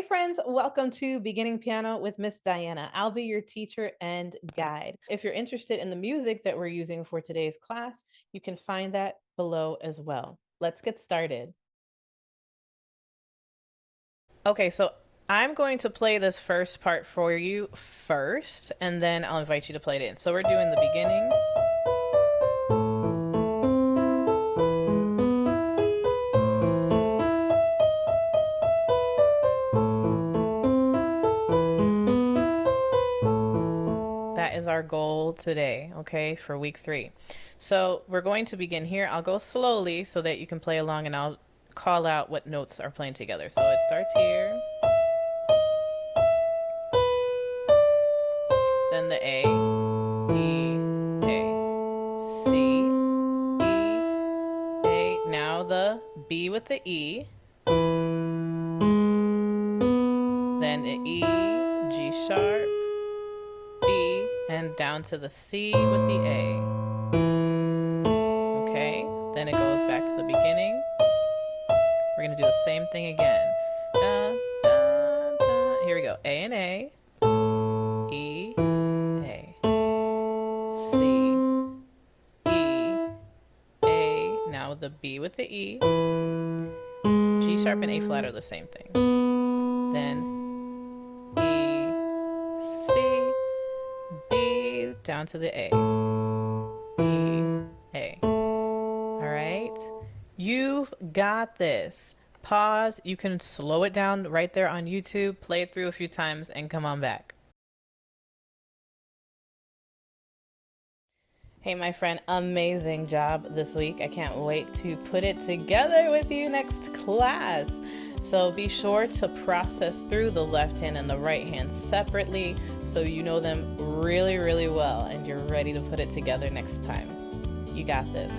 friends, welcome to Beginning Piano with Miss Diana. I'll be your teacher and guide. If you're interested in the music that we're using for today's class, you can find that below as well. Let's get started. Okay, so I'm going to play this first part for you first, and then I'll invite you to play it in. So we're doing the beginning. That is our goal today, okay, for week 3. So we're going to begin here. I'll go slowly so that you can play along, and I'll call out what notes are playing together. So it starts here, then the A, E, A, C, E, A. Now the B with the E, then the E, G sharp, B, and down to the C with the A. Okay, then it goes back to the beginning. We're gonna do the same thing again. Da, da, da. Here we go. A and A, E, A, C, E, A. Now the B with the E. G sharp and A flat are the same thing. Then E, C, B, down to the A. E, A. All right. You've got this. Pause. You can slow it down right there on YouTube, play it through a few times, and come on back. Hey, my friend, amazing job this week. I can't wait to put it together with you next class. So be sure to process through the left hand and the right hand separately so you know them really, really well and you're ready to put it together next time. You got this.